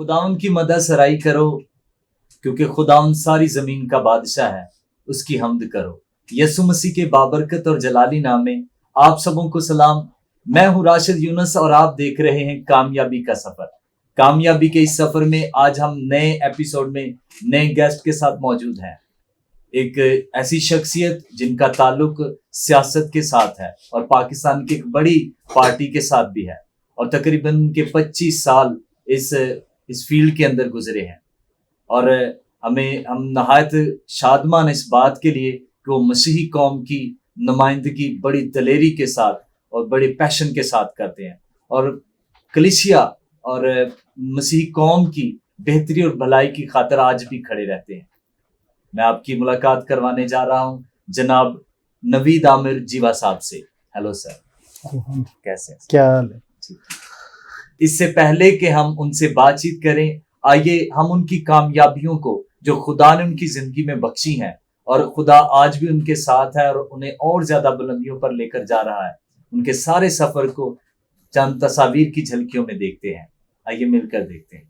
خداوند کی مدح سرائی کرو، کیونکہ خداوند ساری زمین کا بادشاہ ہے، اس کی حمد کرو۔ یسوع مسیح کے بابرکت اور جلالی نام میں آپ سبوں کو سلام۔ میں ہوں راشد یونس اور آپ دیکھ رہے ہیں کامیابی کا سفر۔ کامیابی کے اس سفر میں آج ہم نئے ایپیسوڈ میں نئے گیسٹ کے ساتھ موجود ہیں، ایک ایسی شخصیت جن کا تعلق سیاست کے ساتھ ہے اور پاکستان کی ایک بڑی پارٹی کے ساتھ بھی ہے، اور تقریباً کے 25 سال اس فیلڈ کے اندر گزرے ہیں، اور ہم نہایت شادمان اس بات کے لیے کہ وہ مسیحی قوم کی نمائندگی بڑی دلیری کے ساتھ اور بڑے پیشن کے ساتھ کرتے ہیں، اور کلیسیا اور مسیحی قوم کی بہتری اور بھلائی کی خاطر آج بھی کھڑے رہتے ہیں۔ میں آپ کی ملاقات کروانے جا رہا ہوں جناب نوید عامر جیوا صاحب سے۔ ہیلو سر، کیسے ہیں؟ کیا حال ہے؟ اس سے پہلے کہ ہم ان سے بات چیت کریں، آئیے ہم ان کی کامیابیوں کو جو خدا نے ان کی زندگی میں بخشی ہیں، اور خدا آج بھی ان کے ساتھ ہے اور انہیں اور زیادہ بلندیوں پر لے کر جا رہا ہے، ان کے سارے سفر کو چند تصاویر کی جھلکیوں میں دیکھتے ہیں۔ آئیے مل کر دیکھتے ہیں۔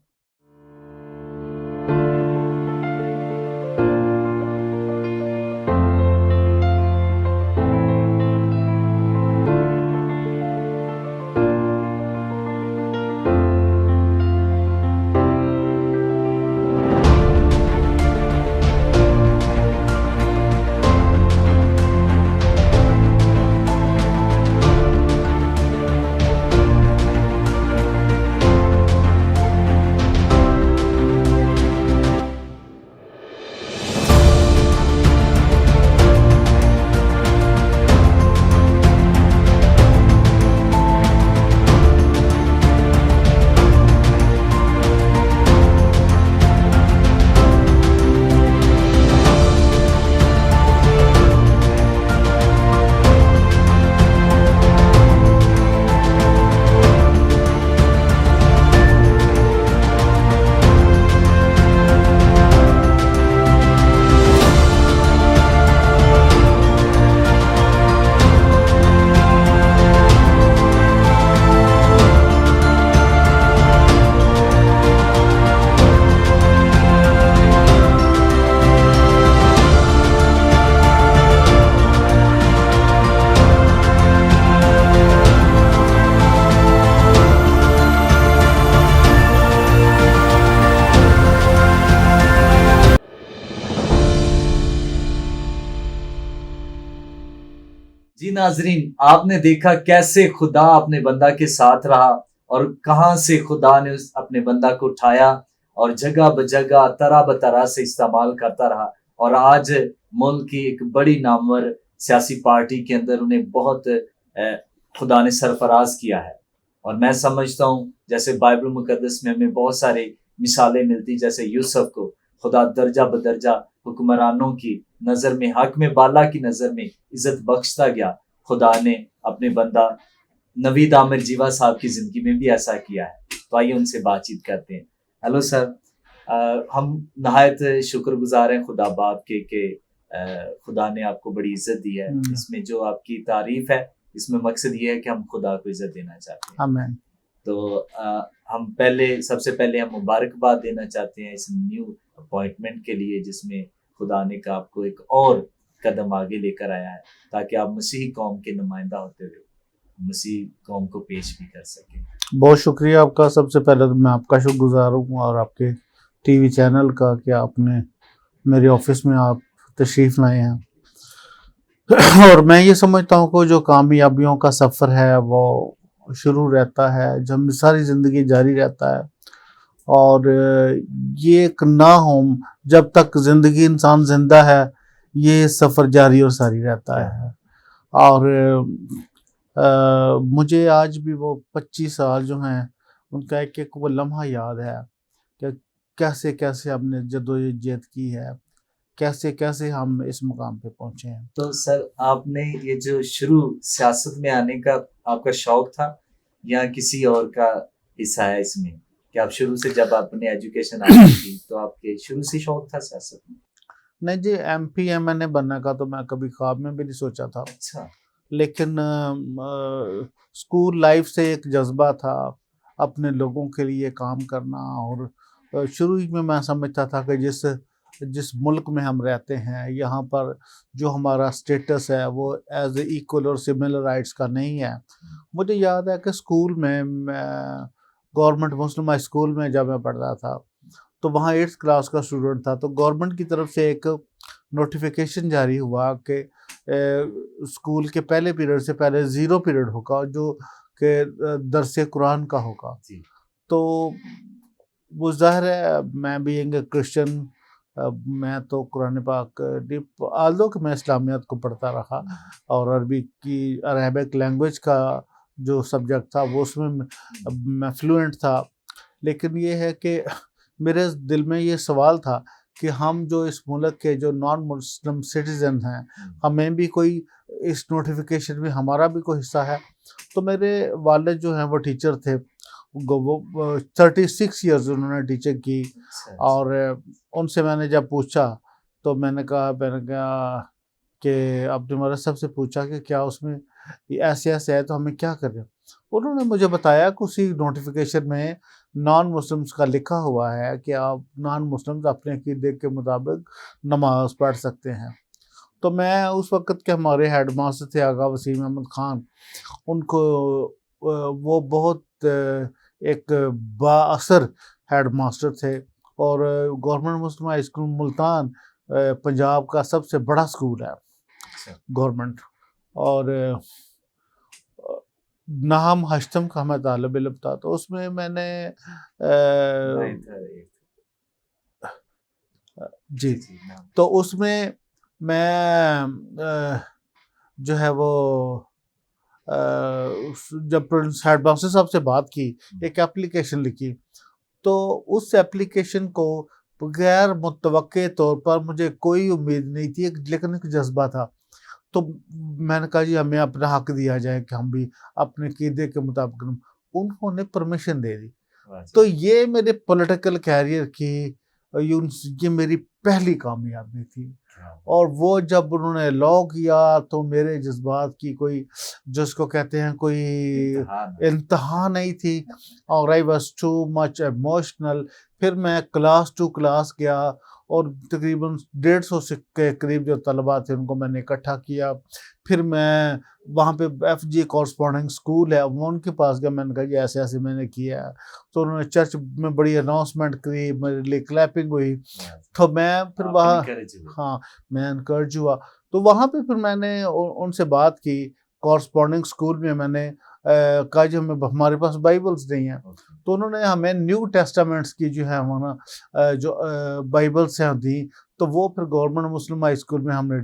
جی ناظرین، آپ نے دیکھا کیسے خدا اپنے بندہ کے ساتھ رہا، اور کہاں سے خدا نے اپنے بندہ کو اٹھایا اور جگہ بجگہ طرح بطرح سے استعمال کرتا رہا، اور آج ملک کی ایک بڑی نامور سیاسی پارٹی کے اندر انہیں بہت خدا نے سرفراز کیا ہے۔ اور میں سمجھتا ہوں جیسے بائبل مقدس میں ہمیں بہت سارے مثالیں ملتی، جیسے یوسف کو خدا درجہ بدرجہ حکمرانوں کی نظر میں، حق میں بالا کی نظر میں عزت بخشتا گیا، خدا نے اپنے بندہ نوید عامر جیوا صاحب کی زندگی میں بھی ایسا کیا ہے۔ تو آئیے ان سے بات چیت کرتے ہیں۔ ہیلو سر، ہم نہایت شکر گزار ہیں خدا باپ کے کہ خدا نے آپ کو بڑی عزت دی ہے۔ اس میں جو آپ کی تعریف ہے، اس میں مقصد یہ ہے کہ ہم خدا کو عزت دینا چاہتے ہیں۔ آمین۔ تو ہم سب سے پہلے ہم مبارکباد دینا چاہتے ہیں اس نیو اپوائنٹمنٹ کے لیے، جس میں خدا نے کا آپ کو ایک اور قدم آگے لے کر آیا ہے، تاکہ آپ مسیحی قوم کے نمائندہ ہوتے ہوئے مسیحی قوم کو پیش بھی کر سکیں۔ بہت شکریہ آپ کا۔ سب سے پہلے تو میں آپ کا شکر گزار ہوں، اور آپ کے ٹی وی چینل کا کہ آپ نے میرے آفس میں آپ تشریف لائے ہیں۔ اور میں یہ سمجھتا ہوں کہ جو کامیابیوں کا سفر ہے وہ شروع رہتا ہے جب ساری زندگی جاری رہتا ہے، اور یہ ایک نہ ہو جب تک زندگی انسان زندہ ہے، یہ سفر جاری اور ساری رہتا ہے۔ اور مجھے آج بھی وہ 25 سال جو ہیں ان کا ایک وہ لمحہ یاد ہے کہ کیسے کیسے ہم نے جدوجہد کی ہے، کیسے کیسے ہم اس مقام پہ پہنچے ہیں۔ تو سر، آپ نے یہ جو شروع سیاست میں آنے کا آپ کا شوق تھا یا کسی اور کا حصہ ہے اس میں، کہ آپ شروع سے جب آپ نے ایجوکیشن آئی تھی تو آپ کے شروع سے شوق تھا سیاست میں؟ نہیں جی، ایم پی ایم این اے بننے کا تو میں کبھی خواب میں بھی نہیں سوچا تھا۔ اچھا۔ لیکن اسکول لائف سے ایک جذبہ تھا اپنے لوگوں کے لیے کام کرنا، اور شروع ہی میں سمجھتا تھا کہ جس ملک میں ہم رہتے ہیں یہاں پر جو ہمارا اسٹیٹس ہے وہ ایز اے ایکول اور سملر رائٹس کا نہیں ہے. مجھے یاد ہے کہ اسکول میں گورنمنٹ مسلم ہائی اسکول میں جب میں پڑھتا تھا تو وہاں 8th کلاس کا اسٹوڈنٹ تھا, تو گورنمنٹ کی طرف سے ایک نوٹیفیکیشن جاری ہوا کہ اسکول کے پہلے پیریڈ سے پہلے 0 پیریڈ ہوگا جو کہ درس قرآن کا ہوگا. تو وہ ظاہر ہے میں بھی ایک کرسچن, میں تو قرآن پاک آلدو کہ میں اسلامیات کو پڑھتا رہا اور عربک لینگویج کا جو سبجیکٹ تھا وہ اس میں فلوئنٹ تھا, لیکن یہ ہے کہ میرے دل میں یہ سوال تھا کہ ہم جو اس ملک کے جو نان مسلم سٹیزن ہیں ہمیں بھی کوئی اس نوٹیفیکیشن میں ہمارا بھی کوئی حصہ ہے. تو میرے والد جو ہیں وہ ٹیچر تھے, وہ 36 ایئرز انہوں نے ٹیچنگ کی, اور ان سے میں نے جب پوچھا تو میں نے کہا کہ اپنے مدرس صاحب سے پوچھا کہ کیا اس میں ایسے ہے تو ہمیں کیا کریں. انہوں نے مجھے بتایا کہ اسی نوٹیفیکیشن میں نان مسلمس کا لکھا ہوا ہے کہ آپ نان مسلمس اپنے عقیدے کے مطابق نماز پڑھ سکتے ہیں. تو میں اس وقت کے ہمارے ہیڈ ماسٹر تھے آغا وسیم احمد خان, ان کو وہ بہت ایک با اثر ہیڈ ماسٹر تھے, اور گورنمنٹ مسلم ہائی اسکول ملتان پنجاب کا سب سے بڑا اسکول ہے گورنمنٹ, اور نام ہشتم کا ہمیں طالب علم تھا. تو اس میں نے جی تو اس میں جو ہے وہ جب ہیڈ ماسٹر صاحب سے بات کی, ایک اپلیکیشن لکھی, تو اس اپلیکیشن کو غیر متوقع طور پر مجھے کوئی امید نہیں تھی لیکن ایک جذبہ تھا. تو میں نے کہا جی ہمیں اپنا حق دیا جائے کہ ہم بھی اپنے عقیدے کے مطابق. انہوں نے پرمیشن دے دی. تو یہ میرے پولیٹیکل کیریئر کی یہ میری پہلی کامیابی تھی, اور وہ جب انہوں نے لاء کیا تو میرے جذبات کی کوئی جس کو کہتے ہیں کوئی انتہا نہیں تھی, اور I was too much emotional. پھر میں کلاس ٹو کلاس گیا اور تقریباً 150 کے قریب جو طلباء تھے ان کو میں نے اکٹھا کیا. پھر میں وہاں پہ FG کورسپونڈنگ اسکول ہے وہ ان کے پاس گیا, میں نے کہا یہ ایسے میں نے کیا ہے. تو انہوں نے چرچ میں بڑی اناؤنسمنٹ کری, میرے لیے کلیپنگ ہوئی, تو میں پھر وہاں میں انکریج ہوا. تو وہاں پہ پھر میں نے ان سے بات کی کورسپونڈنگ اسکول میں نے کہا جی ہمارے پاس بائبلس نہیں ہیں. تو انہوں نے ہمیں نیو ٹیسٹامنٹس کی جو ہے ہمارا جو بائبلس ہیں دی, تو وہ پھر گورنمنٹ مسلم ہائی اسکول میں ہم نے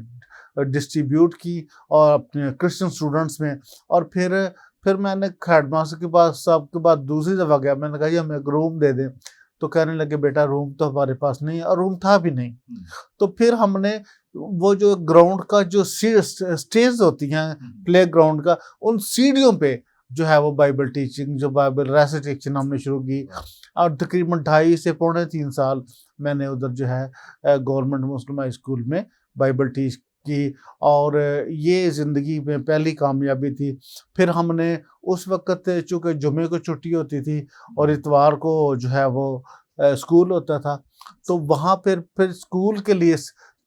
ڈسٹریبیوٹ کی اور اپنے کرسچن اسٹوڈنٹس میں. اور پھر میں نے ہیڈ ماسٹر کے پاس صاحب کے بعد دوسری دفعہ گیا, میں نے کہا جی ہمیں ایک روم دے دیں. تو کہنے لگے بیٹا روم تو ہمارے پاس نہیں ہے, اور روم تھا بھی نہیں. تو پھر ہم نے وہ جو گراؤنڈ کا جو اسٹیج ہوتی ہیں پلے گراؤنڈ کا, ان سیڑھیوں پہ جو ہے وہ بائبل ٹیچنگ, جو بائبل ریسیٹیشن ہم نے شروع کی, اور تقریباً 2.5 سے پونے 3 سال میں نے ادھر جو ہے گورنمنٹ مسلم ہائی اسکول میں بائبل ٹیچ کی. اور یہ زندگی میں پہلی کامیابی تھی. پھر ہم نے اس وقت چونکہ جمعے کو چھٹی ہوتی تھی اور اتوار کو جو ہے وہ اسکول ہوتا تھا, تو وہاں پھر اسکول کے لیے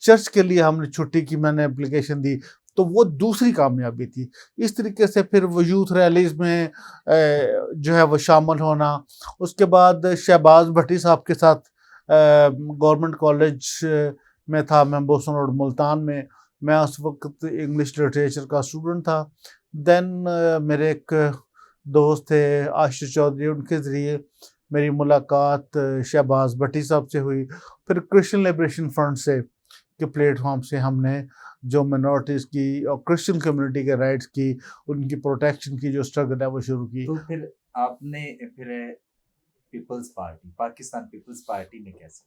چرچ کے لیے ہم نے چھٹی کی, میں نے اپلیکیشن دی. تو وہ دوسری کامیابی تھی. اس طریقے سے پھر وہ یوتھ ریلیز میں جو ہے وہ شامل ہونا. اس کے بعد شہباز بھٹی صاحب کے ساتھ گورنمنٹ کالج میں تھا, میں بوسن روڈ ملتان میں اس وقت انگلش لٹریچر کا اسٹوڈنٹ تھا. دین میرے ایک دوست تھے عاشق چودھری, ان کے ذریعے میری ملاقات شہباز بھٹی صاحب سے ہوئی. پھر کرسچن لبریشن فرنٹ سے کے پلیٹ فارم سے ہم نے جو منورٹیز کی اور کرسچن کمیونٹی کے رائٹس کی, ان کی پروٹیکشن کی جو اسٹرگل ہے وہ شروع کی. تو پھر آپ نے پھر پیپلز پارٹی, پاکستان پیپلز پارٹی میں کیسے؟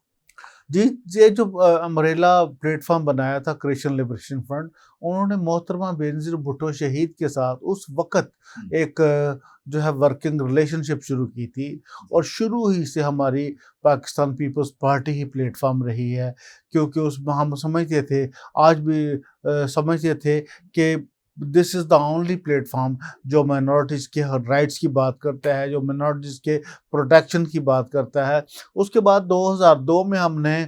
جی یہ جو امبریلا پلیٹ فارم بنایا تھا کرسچن لبریشن فرنٹ, انہوں نے محترمہ بینظیر بھٹو شہید کے ساتھ اس وقت ایک جو ہے ورکنگ ریلیشن شپ شروع کی تھی, اور شروع ہی سے ہماری پاکستان پیپلز پارٹی ہی پلیٹ فارم رہی ہے. کیونکہ اس میں ہم سمجھتے تھے, آج بھی سمجھتے تھے کہ دس از دا اونلی پلیٹ فارم جو مائنورٹیز کے رائٹس کی بات کرتا ہے, جو مائنورٹیز کے پروٹیکشن کی بات کرتا ہے. اس کے بعد 2002 میں ہم نے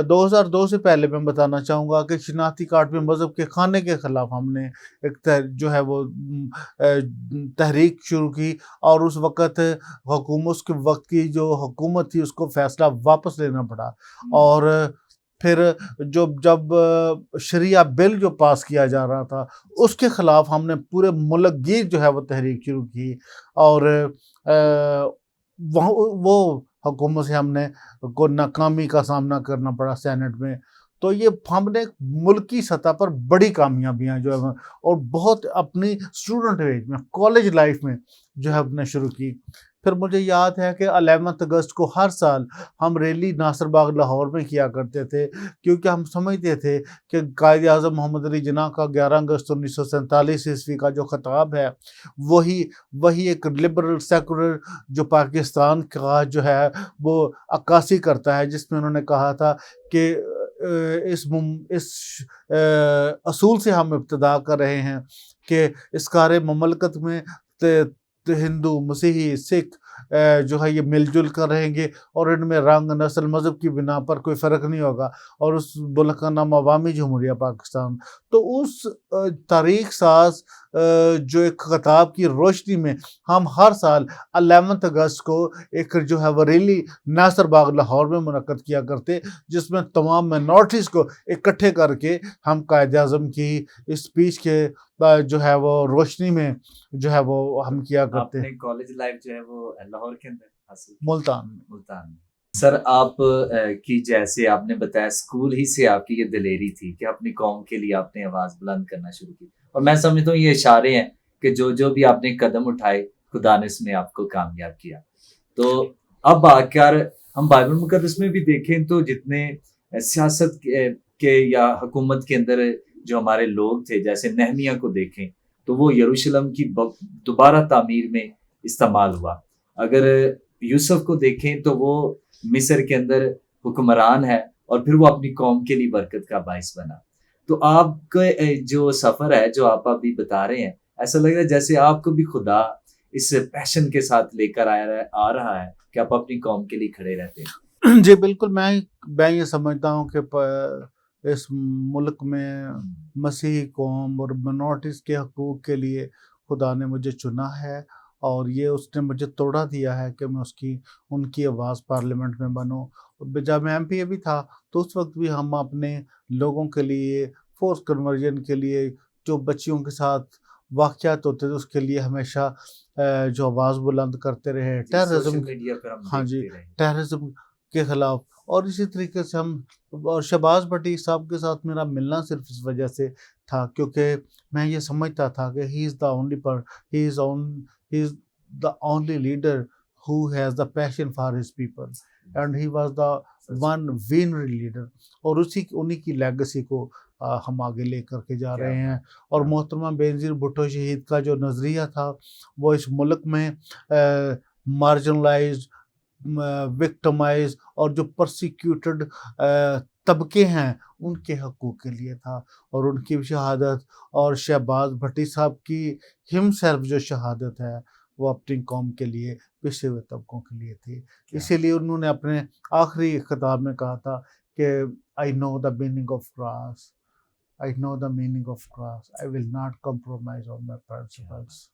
2002 سے پہلے میں بتانا چاہوں گا کہ شناختی کارڈ میں مذہب کے خانے کے خلاف ہم نے ایک جو ہے وہ تحریک شروع کی, اور اس وقت اس کے وقت کی جو حکومت تھی اس کو فیصلہ واپس لینا پڑا. اور پھر جب شریعہ بل جو پاس کیا جا رہا تھا اس کے خلاف ہم نے پورے ملک گیر جو ہے وہ تحریک شروع کی, اور وہ حکومت سے ہم نے کو ناکامی کا سامنا کرنا پڑا سینٹ میں. تو یہ ہم نے ملکی سطح پر بڑی کامیابیاں جو ہے اور بہت اپنی اسٹوڈنٹ ایج میں کالج لائف میں جو ہے ہم نے شروع کی. پھر مجھے یاد ہے کہ 11 اگست کو ہر سال ہم ریلی ناصر باغ لاہور میں کیا کرتے تھے, کیونکہ ہم سمجھتے تھے کہ قائد اعظم محمد علی جناح کا 11 اگست 1947 عیسوی کا جو خطاب ہے وہی ایک لبرل سیکولر جو پاکستان کا جو ہے وہ عکاسی کرتا ہے, جس میں انہوں نے کہا تھا کہ اس اصول سے ہم ابتدا کر رہے ہیں کہ اس کار مملکت میں ہندو, مسیحی, سکھ جو ہے یہ مل جل کر رہیں گے, اور ان میں رنگ, نسل, مذہب کی بنا پر کوئی فرق نہیں ہوگا, اور اس ملک کا نام عوامی جمہوریہ پاکستان. تو اس تاریخ ساز جو ایک خطاب کی روشنی میں ہم ہر سال 11 اگست کو ایک جو ہے وہ ریلی ناصر باغ لاہور میں منعقد کیا کرتے, جس میں تمام مائنورٹیز کو اکٹھے کر کے ہم قائد اعظم کی اسپیچ کے جو ہے وہ روشنی میں جو ہے وہ ہم کیا کرتے. اپنے کالج لائف جو ہے وہ لاہور کے اندر حاصل ملتان میں. سر آپ کی جیسے آپ نے بتایا اسکول ہی سے آپ کی یہ دلیری تھی کہ اپنی قوم کے لیے آپ نے آواز بلند کرنا شروع کی, اور میں سمجھتا ہوں یہ اشارے ہیں کہ جو بھی آپ نے قدم اٹھائے خدا نے اس میں آپ کو کامیاب کیا. تو اب آ کر ہم بائبل مقدس میں بھی دیکھیں تو جتنے سیاست کے یا حکومت کے اندر جو ہمارے لوگ تھے, جیسے نہمیہ کو دیکھیں تو وہ یروشلم کی دوبارہ تعمیر میں استعمال ہوا. اگر یوسف کو دیکھیں تو وہ مصر کے اندر حکمران ہے, اور پھر وہ اپنی قوم کے لیے برکت کا باعث بنا. تو آپ کا جو سفر ہے جو آپ ابھی بتا رہے ہیں, ایسا لگ رہا ہے جیسے آپ کو بھی خدا اس پیشن کے ساتھ لے کر آ رہا ہے کہ آپ اپنی قوم کے لیے کھڑے رہتے ہیں. جی بالکل, میں یہ سمجھتا ہوں کہ اس ملک میں مسیحی قوم اور مائنورٹیز کے حقوق کے لیے خدا نے مجھے چنا ہے, اور یہ اس نے مجھے توڑا دیا ہے کہ میں ان کی آواز پارلیمنٹ میں بنوں. جب میں MP بھی تھا تو اس وقت بھی ہم اپنے لوگوں کے لیے فورس کنورژن کے لیے جو بچیوں کے ساتھ واقعات ہوتے تھے اس کے لیے ہمیشہ جو آواز بلند کرتے رہے. ٹیررزم, ہاں جی, ٹیررزم کے خلاف. اور اسی طریقے سے اور شہباز بھٹی صاحب کے ساتھ میرا ملنا صرف اس وجہ سے تھا کیونکہ میں یہ سمجھتا تھا کہ he is the only leader who has the passion for his people, and he was the one visionary leader. اور انہی کی لیگسی کو ہم آگے لے کر کے جا رہے ہیں. اور محترمہ بینظیر بھٹو شہید کا جو نظریہ تھا وہ اس ملک میں مارجنلائزڈ, وکٹمائز اور جو پرسیکیوٹڈ طبقے ہیں ان کے حقوق کے لیے تھا. اور ان کی شہادت اور شہباز بھٹی صاحب کی ہم جو شہادت ہے وہ اپنی قوم کے لیے, پچھڑے ہوئے طبقوں کے لیے تھی. اسی لیے انہوں نے اپنے آخری خطاب میں کہا تھا کہ I know the meaning of cross, I know the meaning of cross, I will not compromise on my principles.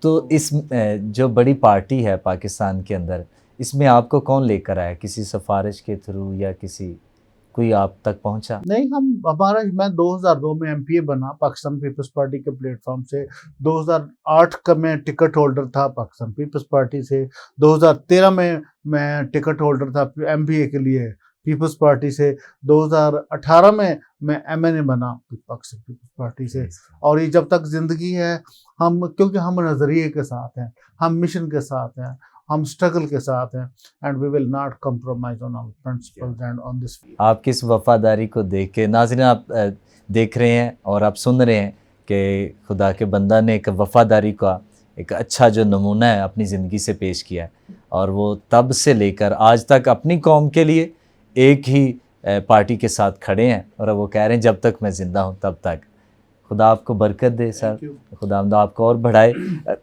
تو اس جو بڑی پارٹی ہے پاکستان کے اندر, اس میں آپ کو کون لے کر آیا؟ کسی سفارش کے تھرو یا کوئی آپ تک پہنچا؟ نہیں, میں 2002 میں MPA بنا پاکستان پیپلز پارٹی کے پلیٹ فارم سے. 2008 کا میں ٹکٹ ہولڈر تھا پاکستان پیپلز پارٹی سے. 2013 میں ٹکٹ ہولڈر تھا MPA کے لیے پیپلز پارٹی سے. 2018 میں MNA بنا پاکستان پیپلز پارٹی سے. اور یہ جب تک زندگی ہے کیونکہ ہم نظریے کے ساتھ ہیں, ہم مشن کے ساتھ ہیں, ہم اسٹرگل کے ساتھ ہیں, and we will not compromise on our principles and on this field. آپ کی اس وفاداری کو دیکھ کے, ناظرین آپ دیکھ رہے ہیں اور آپ سن رہے ہیں کہ خدا کے بندہ نے ایک وفاداری کا ایک اچھا جو نمونہ ہے اپنی زندگی سے پیش کیا ہے, اور وہ تب سے لے کر آج تک اپنی قوم کے لیے ایک ہی پارٹی کے ساتھ کھڑے ہیں, اور وہ کہہ رہے ہیں جب تک میں زندہ ہوں تب تک خدا آپ کو برکت دے سر، Thank you. خدا آپ کو اور بڑھائے۔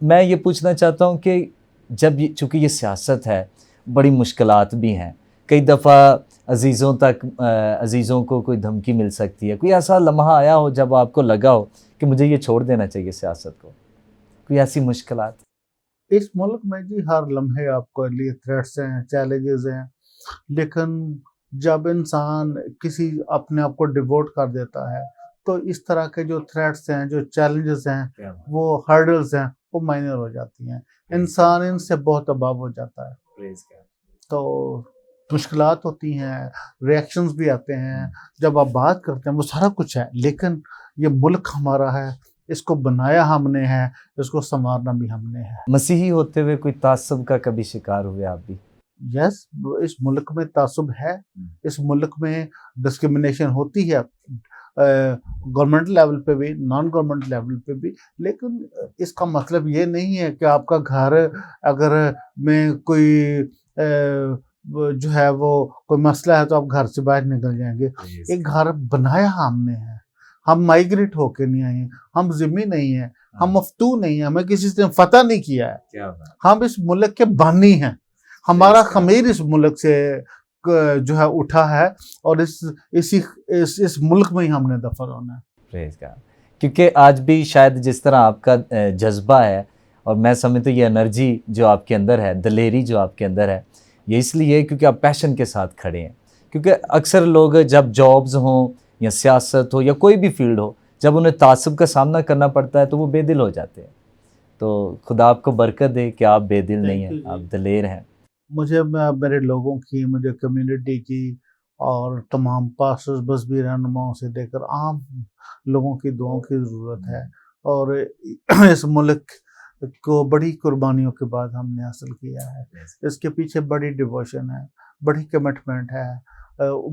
میں یہ پوچھنا چاہتا ہوں کہ جب یہ چونکہ یہ سیاست ہے، بڑی مشکلات بھی ہیں، کئی دفعہ عزیزوں کو کوئی دھمکی مل سکتی ہے، کوئی ایسا لمحہ آیا ہو جب آپ کو لگا ہو کہ مجھے یہ چھوڑ دینا چاہیے سیاست کو، کوئی ایسی مشکلات؟ اس ملک میں جی ہر لمحے آپ کو لیے تھریٹس ہیں، چیلنجز ہیں، لیکن جب انسان کسی اپنے آپ کو ڈیووٹ کر دیتا ہے تو اس طرح کے جو تھریٹس ہیں، جو چیلنجز ہیں، وہ ہرڈلز ہیں، وہ مائنر ہو جاتی ہیں، انسان ان سے بہت اباب ہو جاتا ہے۔ تو مشکلات ہوتی ہیں، ریئیکشنز بھی آتے ہیں، جب آپ بات کرتے ہیں وہ سارا کچھ ہے، لیکن یہ ملک ہمارا ہے، اس کو بنایا ہم نے ہے، اس کو سنوارنا بھی ہم نے ہے۔ مسیحی ہوتے ہوئے کوئی تعصب کا کبھی شکار ہوئے آپ بھی؟ یس، اس ملک میں تعصب ہے، اس ملک میں ڈسکرمنیشن ہوتی ہے، گورنمنٹ لیول پہ بھی، نان گورنمنٹ لیول پہ بھی، لیکن اس کا مطلب یہ نہیں ہے کہ آپ کا گھر اگر میں کوئی جو ہے وہ کوئی مسئلہ ہے تو آپ گھر سے باہر نکل جائیں گے۔ ایک گھر بنایا ہم نے ہے، ہم مائیگریٹ ہو کے نہیں آئے ہیں، ہم ذمی نہیں ہیں، ہم مفتو نہیں ہیں، ہمیں کسی سے فتح نہیں کیا ہے، ہم اس ملک کے بانی ہیں، ہمارا خمیر اس ملک سے جو ہے اٹھا ہے، اور اس ملک میں ہی ہم نے دفن ہونا ہے۔ کیونکہ آج بھی شاید جس طرح آپ کا جذبہ ہے، اور میں سمجھتا ہوں یہ انرجی جو آپ کے اندر ہے، دلیری جو آپ کے اندر ہے، یہ اس لیے کیونکہ آپ پیشن کے ساتھ کھڑے ہیں۔ کیونکہ اکثر لوگ جب جابز ہوں یا سیاست ہو یا کوئی بھی فیلڈ ہو، جب انہیں تعصب کا سامنا کرنا پڑتا ہے تو وہ بے دل ہو جاتے ہیں۔ تو خدا آپ کو برکت دے کہ آپ بے دل نہیں ہیں، آپ دلیر ہیں۔ مجھے میرے لوگوں کی، مجھے کمیونٹی کی اور تمام پاسٹرز مذہبی رہنماؤں سے لے کر عام لوگوں کی دعاؤں کی ضرورت ہے، اور اس ملک کو بڑی قربانیوں کے بعد ہم نے حاصل کیا ہے۔ اس کے پیچھے بڑی ڈیووشن ہے، بڑی کمٹمنٹ ہے،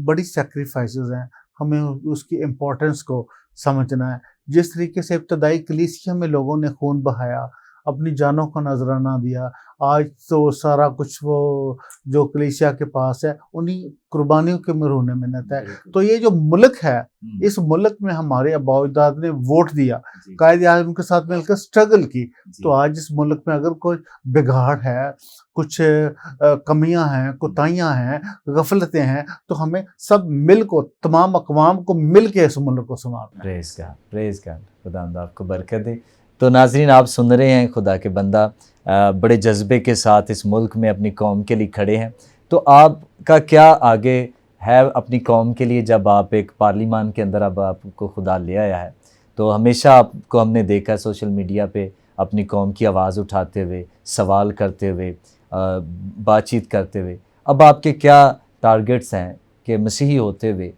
بڑی سیکریفائسز ہیں، ہمیں اس کی امپورٹنس کو سمجھنا ہے۔ جس طریقے سے ابتدائی کلیسیا میں لوگوں نے خون بہایا، اپنی جانوں کو نذرانہ دیا، آج تو سارا کچھ وہ جو کلیسیا کے پاس ہے انہی قربانیوں کے مرہون منت ہے۔ تو یہ جو ملک ہے، اس ملک میں ہمارے آباء و اجداد نے ووٹ دیا، قائد اعظم کے ساتھ مل کر سٹرگل کی، تو آج اس ملک میں اگر کوئی بگاڑ ہے، کچھ کمیاں ہیں، کوتاہیاں ہیں، غفلتیں ہیں، تو ہمیں سب مل کو، تمام اقوام کو مل کے اس ملک کو سنوارنا ہے۔ پریز گاڈ، خدا آپ کو برکت دے۔ تو ناظرین، آپ سن رہے ہیں خدا کے بندہ بڑے جذبے کے ساتھ اس ملک میں اپنی قوم کے لیے کھڑے ہیں۔ تو آپ کا کیا آگے ہے اپنی قوم کے لیے؟ جب آپ ایک پارلیمان کے اندر اب آپ کو خدا لے آیا ہے، تو ہمیشہ آپ کو ہم نے دیکھا سوشل میڈیا پہ اپنی قوم کی آواز اٹھاتے ہوئے، سوال کرتے ہوئے، بات چیت کرتے ہوئے۔ اب آپ کے کیا ٹارگٹس ہیں کہ مسیحی ہوتے ہوئے،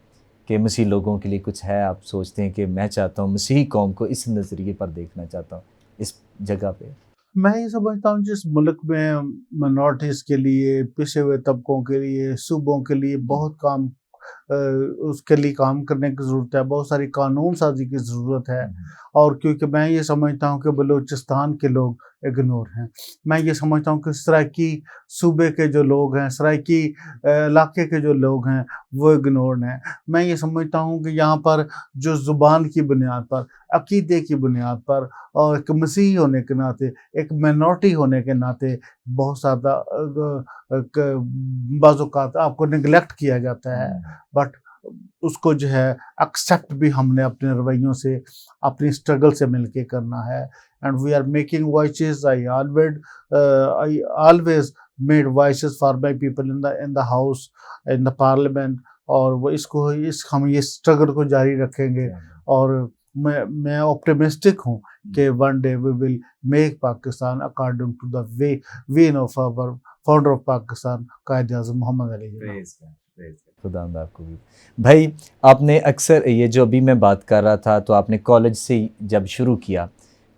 کہ مسیحی لوگوں کے لیے کچھ ہے؟ آپ سوچتے ہیں کہ میں چاہتا ہوں مسیحی قوم کو اس نظریے پر دیکھنا چاہتا ہوں اس جگہ پہ؟ میں یہ سمجھتا ہوں جس ملک میں منورٹیز کے لیے، پسے ہوئے طبقوں کے لیے، صوبوں کے لیے بہت کام، اس کے لیے کام کرنے کی ضرورت ہے، بہت ساری قانون سازی کی ضرورت ہے، اور کیونکہ میں یہ سمجھتا ہوں کہ بلوچستان کے لوگ اگنور ہیں، میں یہ سمجھتا ہوں کہ سرائکی صوبے کے جو لوگ ہیں، سرائکی علاقے کے جو لوگ ہیں وہ اگنورڈ ہیں۔ میں یہ سمجھتا ہوں کہ یہاں پر جو زبان کی بنیاد پر، عقیدے کی بنیاد پر، اور ایک مسیحی ہونے کے ناطے، ایک مائنورٹی ہونے کے ناطے بہت زیادہ بعض اوقات آپ کو نگلیکٹ کیا جاتا ہے، بٹ اس کو جو ہے ایکسیپٹ بھی ہم نے اپنے رویوں سے، اپنی اسٹرگل سے مل کے کرنا ہے۔ And we are making voices, I always made voices for my people in the house, in the parliament، اور وہ ہم یہ اسٹرگل کو جاری رکھیں گے، اور میں optimistic ہوں کہ one day we will make Pakistan according to the way of our founder of Pakistan، Quaid Azam محمد علی۔ خدا آپ کو بھی بھائی، آپ نے اکثر یہ جو ابھی میں بات کر رہا تھا، تو آپ نے کالج سے جب شروع کیا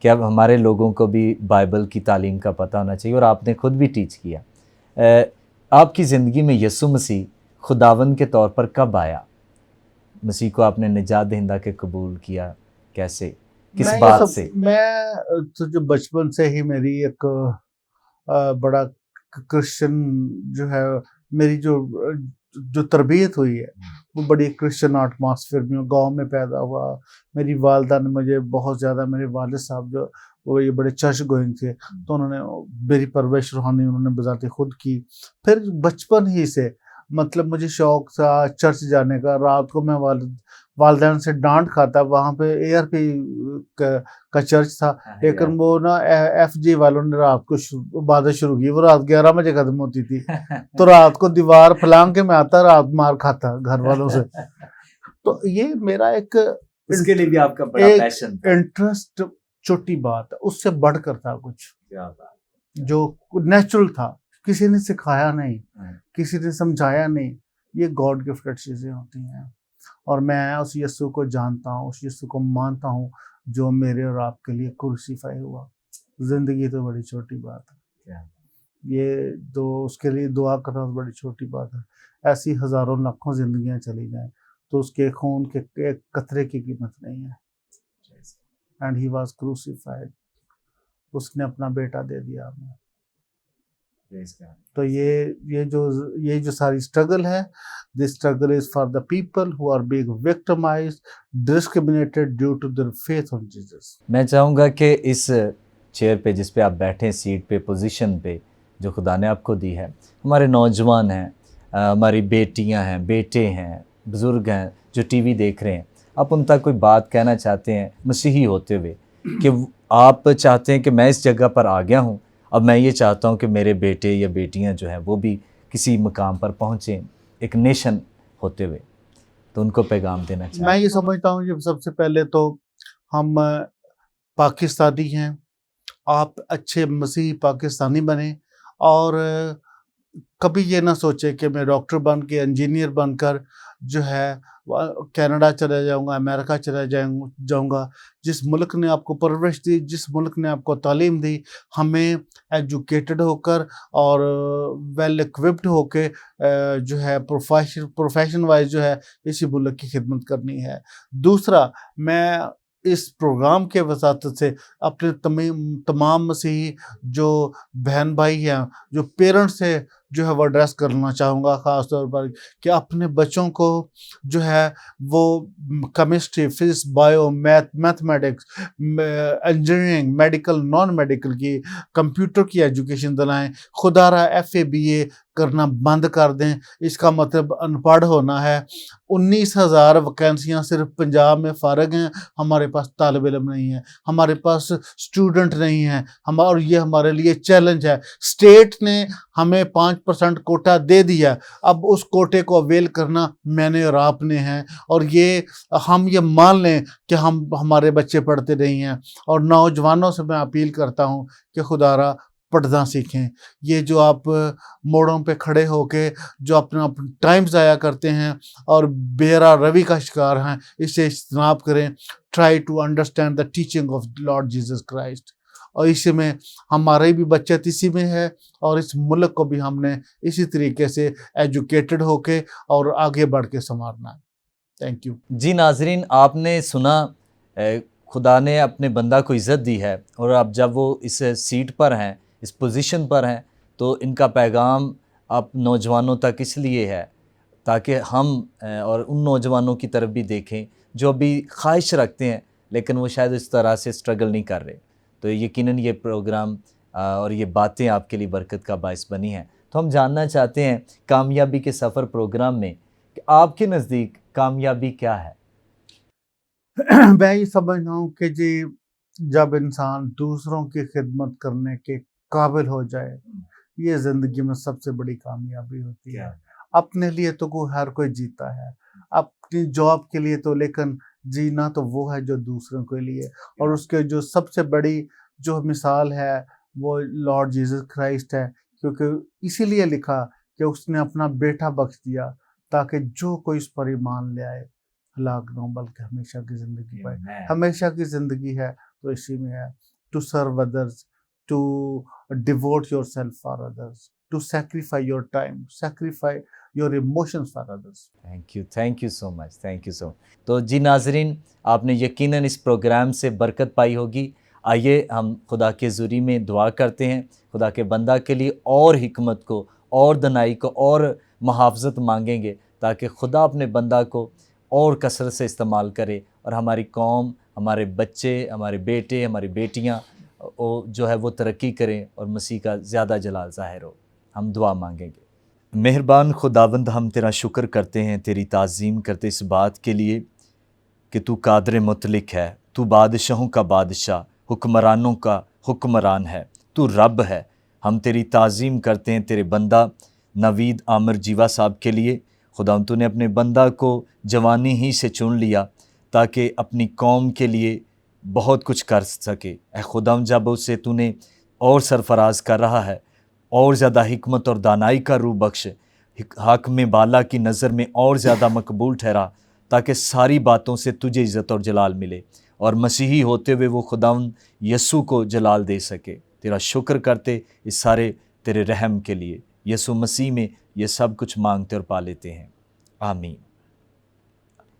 کہ اب ہمارے لوگوں کو بھی بائبل کی تعلیم کا پتہ ہونا چاہیے، اور آپ نے خود بھی ٹیچ کیا۔ آپ کی زندگی میں یسوع مسیح خداوند کے طور پر کب آیا؟ مسیح کو آپ نے نجات دہندہ کے قبول کیا کیسے، کس بات سے؟ میں تو جو بچپن سے ہی میری ایک بڑا کرسچن جو ہے، میری جو جو تربیت ہوئی ہے وہ بڑی کرسچن ایٹماسفیئر میں گاؤں میں پیدا ہوا. میری والدہ نے مجھے بہت زیادہ، میرے والد صاحب جو وہ یہ بڑے چرچ گوئنگ تھے، تو انہوں نے میری پرورش روحانی انہوں نے بذات خود کی. پھر بچپن ہی سے مطلب مجھے شوق تھا چرچ جانے کا. رات کو میں والدین سے ڈانٹ کھاتا. وہاں پہ اے آر پی کا چرچ تھا، لیکن وہ نا ایف جی والوں نے رات کو عبادت شروع کی. وہ رات 11 بجے ختم ہوتی تھی، تو رات کو دیوار پھلانگ کے میں آتا، رات مار کھاتا گھر والوں سے. تو یہ میرا ایک اس کے لیے بھی آپ کا بڑا پیشن تھا. انٹرسٹ چھوٹی بات ہے، اس سے بڑھ کر تھا کچھ جو نیچرل تھا. کسی نے سکھایا نہیں، کسی نے سمجھایا نہیں. یہ گاڈ گفٹڈ چیزیں ہوتی ہیں، اور میں اس یسوع کو جانتا ہوں، اس یسوع کو مانتا ہوں جو میرے اور آپ کے لیے کروسیفائی ہوا. زندگی تو بڑی چھوٹی بات ہے، یہ تو اس کے لیے دعا کرنا تو بڑی چھوٹی بات ہے. ایسی ہزاروں لاکھوں زندگیاں چلی جائیں تو اس کے خون کے ایک قطرے کی قیمت نہیں ہے. And he was crucified. اس نے اپنا بیٹا دے دیا ہمیں. تو یہ جو ساری اسٹرگل ہے، this struggle is for the people who are being victimised discriminated due to their faith on Jesus. میں چاہوں گا کہ اس چیئر پہ جس پہ آپ بیٹھیں، سیٹ پہ، پوزیشن پہ جو خدا نے آپ کو دی ہے، ہمارے نوجوان ہیں، ہماری بیٹیاں ہیں، بیٹے ہیں، بزرگ ہیں جو ٹی وی دیکھ رہے ہیں، آپ ان تک کوئی بات کہنا چاہتے ہیں مسیحی ہوتے ہوئے کہ آپ چاہتے ہیں کہ میں اس جگہ پر آ گیا ہوں، اب میں یہ چاہتا ہوں کہ میرے بیٹے یا بیٹیاں جو ہیں وہ بھی کسی مقام پر پہنچیں ایک نیشن ہوتے ہوئے، تو ان کو پیغام دینا چاہتے ہیں؟ میں یہ سمجھتا ہوں کہ سب سے پہلے تو ہم پاکستانی ہیں، آپ اچھے مسیحی پاکستانی بنیں، اور کبھی یہ نہ سوچے کہ میں ڈاکٹر بن کے، انجینئر بن کر جو ہے کینیڈا چلا جاؤں گا، امریکہ چلا جاؤں گا. جس ملک نے آپ کو پرورش دی، جس ملک نے آپ کو تعلیم دی، ہمیں ایجوکیٹڈ ہو کر اور ویل ایکوپڈ ہو کے جو ہے پروفیشن وائز جو ہے اسی ملک کی خدمت کرنی ہے. دوسرا، میں اس پروگرام کے وساطت سے اپنے تمام مسیحی جو بہن بھائی ہیں، جو پیرنٹس ہیں، جو ہے وہ ایڈریس کرنا چاہوں گا خاص طور پر کہ اپنے بچوں کو جو ہے وہ chemistry, physics, bio, mathematics, engineering, medical, non medical کی، کمپیوٹر کی ایجوکیشن دلائیں. خدا را FA BA کرنا بند کر دیں. اس کا مطلب ان پڑھ ہونا ہے. 19,000 ویکینسیاں صرف پنجاب میں فارغ ہیں. ہمارے پاس طالب علم نہیں ہے، ہمارے پاس اسٹوڈنٹ نہیں ہیں، اور یہ ہمارے لیے چیلنج ہے. اسٹیٹ نے ہمیں 5% کوٹا دے دیا، اب اس کوٹے کو اویل کرنا میں نے اور آپ نے ہے. اور ہم یہ مان لیں کہ ہمارے بچے پڑھتے نہیں ہیں. اور نوجوانوں سے میں اپیل کرتا ہوں کہ خدا را پڑھنا سیکھیں. یہ جو آپ موڑوں پہ کھڑے ہو کے جو اپنا ٹائم ضائع کرتے ہیں اور بیرا روی کا شکار ہیں، اس سے اجتناب کریں. Try to understand the teaching of Lord Jesus Christ. اور اسی میں ہماری بھی بچت اسی میں ہے، اور اس ملک کو بھی ہم نے اسی طریقے سے ایجوکیٹڈ ہو کے اور آگے بڑھ کے سنوارنا ہے. Thank you. جی ناظرین، آپ نے سنا خدا نے اپنے بندہ کو عزت دی ہے، اور اب جب وہ اس سیٹ پر ہیں، اس پوزیشن پر ہیں، تو ان کا پیغام آپ نوجوانوں تک اس لیے ہے تاکہ ہم اور ان نوجوانوں کی طرف بھی دیکھیں جو بھی خواہش رکھتے ہیں لیکن وہ شاید اس طرح سے سٹرگل نہیں کر رہے. تو یقیناً یہ پروگرام اور یہ باتیں آپ کے لیے برکت کا باعث بنی ہیں. تو ہم جاننا چاہتے ہیں کامیابی کے سفر پروگرام میں کہ آپ کے نزدیک کامیابی کیا ہے؟ میں یہ سمجھتا ہوں کہ جی جب انسان دوسروں کی خدمت کرنے کے قابل ہو جائے، یہ زندگی میں سب سے بڑی کامیابی ہوتی ہے. اپنے لیے تو ہر کوئی جیتا ہے، اپنی جاب کے لیے تو، لیکن جینا تو وہ ہے جو دوسروں کے لیے. اور اس کے جو سب سے بڑی جو مثال ہے وہ لارڈ جیسس کرائسٹ ہے، کیونکہ اسی لیے لکھا کہ اس نے اپنا بیٹا بخش دیا تاکہ جو کوئی اس پر ایمان لے آئے ہلاک نہ ہو بلکہ ہمیشہ کی زندگی پائے. ہمیشہ کی زندگی ہے تو اسی میں ہے to serve others, to devote yourself for others, to sacrifice your time, sacrifice your emotions for others. Thank you so much. تو جی ناظرین، آپ نے یقیناً اس پروگرام سے برکت پائی ہوگی. آئیے ہم خدا کے حضوری میں دعا کرتے ہیں، خدا کے بندہ کے لیے اور حکمت کو اور دنائی کو اور محافظت مانگیں گے تاکہ خدا اپنے بندہ کو اور کثرت سے استعمال کرے اور ہماری قوم، ہمارے بچے، ہمارے بیٹے، ہماری بیٹیاں جو ہے وہ ترقی کریں اور مسیح کا زیادہ جلال ظاہر ہو۔ ہم دعا مانگیں گے۔ مہربان خداوند، ہم تیرا شکر کرتے ہیں، تیری تعظیم کرتے اس بات کے لیے کہ تو قادر مطلق ہے، تو بادشاہوں کا بادشاہ، حکمرانوں کا حکمران ہے، تو رب ہے۔ ہم تیری تعظیم کرتے ہیں تیرے بندہ نوید عامر جیوا صاحب کے لیے۔ خداوند تو نے اپنے بندہ کو جوانی ہی سے چن لیا تاکہ اپنی قوم کے لیے بہت کچھ کر سکے۔ اے خداوند، جب اسے تو نے اور سرفراز کر رہا ہے، اور زیادہ حکمت اور دانائی کا روح بخش، حاکم بالا کی نظر میں اور زیادہ مقبول ٹھہرا تاکہ ساری باتوں سے تجھے عزت اور جلال ملے اور مسیحی ہوتے ہوئے وہ خداوند یسوع کو جلال دے سکے۔ تیرا شکر کرتے اس سارے تیرے رحم کے لیے، یسوع مسیح میں یہ سب کچھ مانگتے اور پا لیتے ہیں، آمین۔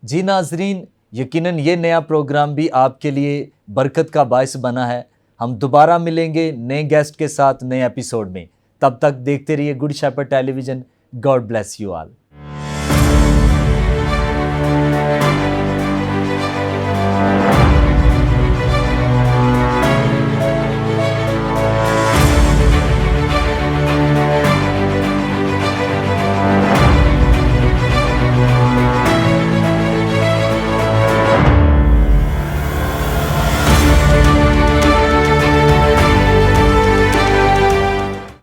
جی ناظرین، یقیناً یہ نیا پروگرام بھی آپ کے لیے برکت کا باعث بنا ہے۔ ہم دوبارہ ملیں گے نئے گیسٹ کے ساتھ نئے ایپیسوڈ میں۔ تب تک دیکھتے رہیے Good Shepherd Television. God bless you all.